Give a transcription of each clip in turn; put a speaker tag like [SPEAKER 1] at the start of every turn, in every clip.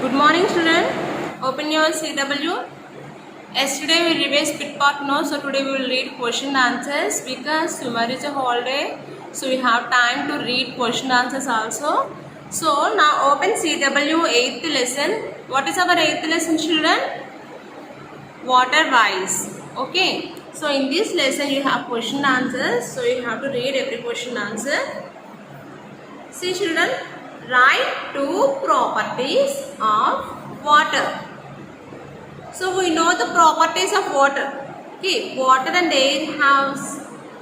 [SPEAKER 1] Good morning, children. Open your CW. Yesterday we revised bit part notes, so today we will read question and answers because tomorrow is a holiday, so we have time to read question and answers also. So now open CW 8th lesson. What is our 8th lesson, children? Water wise. Okay. So in this lesson you have question and answers, so you have to read every question and answer. See, children, write two properties of water. So we know the properties of water. Okay, water and air have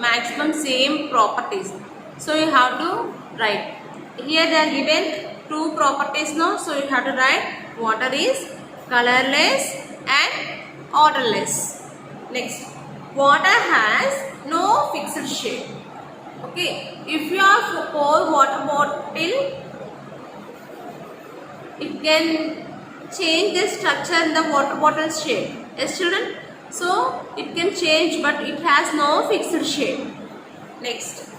[SPEAKER 1] maximum same properties. So you have to write. Here they are given two properties now. So you have to write water is colorless and odorless. Next, water has no fixed shape. Okay, if you have pour water bottle, it can change the structure in the water bottle shape. Yes, children? So it can change, but it has no fixed shape. Next,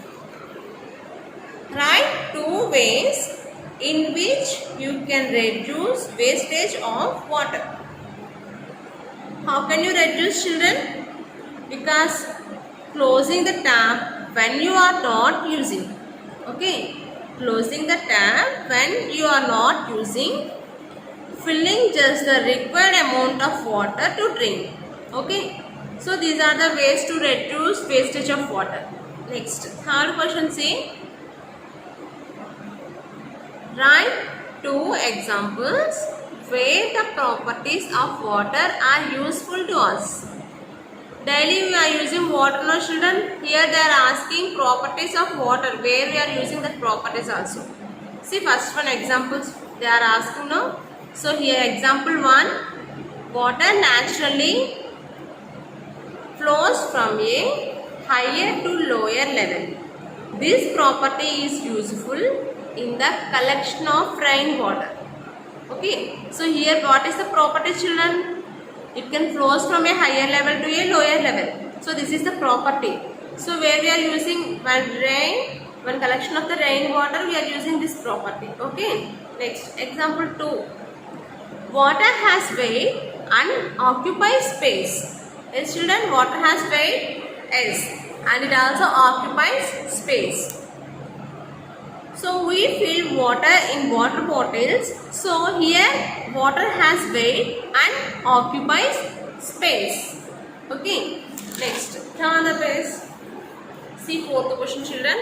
[SPEAKER 1] write two ways in which you can reduce wastage of water. How can you reduce, children? Because closing the tap when you are not using. Okay, closing the tap when you are not using, filling just the required amount of water to drink. Okay, so these are the ways to reduce wastage of water. Next, third question, see, write two examples where the properties of water are useful to us. Daily we are using water, no, children? Here they are asking properties of water, where we are using that properties also. See, first one examples they are asking now. So here example 1, water naturally flows from a higher to lower level. This property is useful in the collection of rainwater. Okay, so here what is the property, children? It can flows from a higher level to a lower level. So this is the property. So where we are using when collection of the rainwater, we are using this property. Okay. Next, example 2. Water has weight and occupies space. Yes, children, water has weight, yes, and it also occupies space. So we fill water in water bottles. So here water has weight and occupies space. Okay. Next, turn the page. See fourth question, children.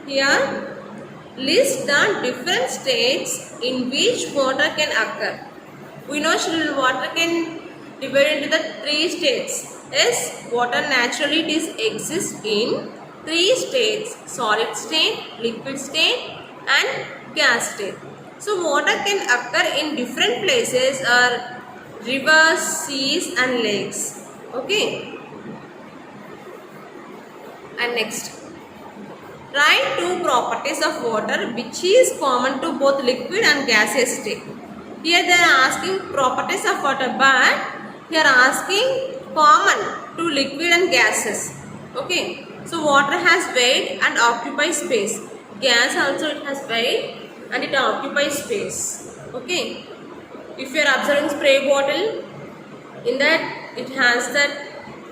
[SPEAKER 1] Here list the different states in which water can occur. We know, children, water can divide into the 3 states. Yes, water naturally exists in 3 states: solid state, liquid state and gas state. So water can occur in different places or rivers, seas and lakes. Okay. And next, write two properties of water which is common to both liquid and gaseous state. Here they are asking properties of water, but they are asking common to liquid and gases. Okay. So water has weight and occupies space. Gas also it has weight and it occupies space. Okay. If you are observing spray bottle, in that it has that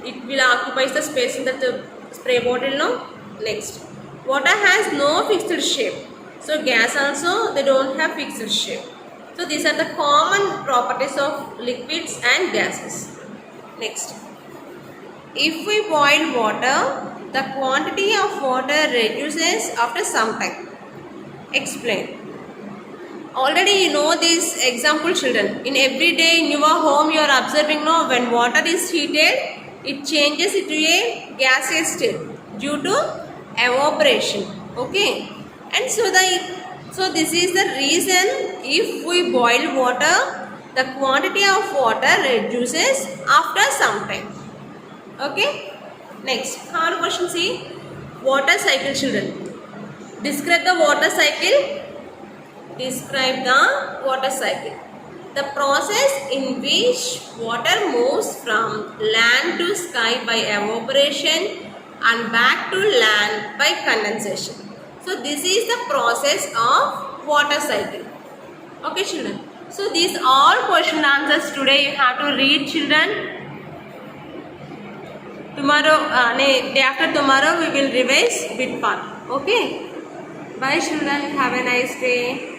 [SPEAKER 1] it will occupy the space in the spray bottle. No. Next, water has no fixed shape. So gas also they don't have fixed shape. So these are the common properties of liquids and gases. Next, if we boil water, the quantity of water reduces after some time. Explain. Already you know this example, children. In every day in your home you are observing, no, when water is heated, it changes into a gaseous state due to evaporation. Okay. And so this is the reason if we boil water, the quantity of water reduces after some time. Okay. Next, third question, see, water cycle, children. Describe the water cycle. Describe the water cycle. The process in which water moves from land to sky by evaporation and back to land by condensation. So this is the process of water cycle. Okay, children. So these all question answers today you have to read, children. Tomorrow, day after tomorrow we will revise bit part. Okay. Bye children. Have a nice day.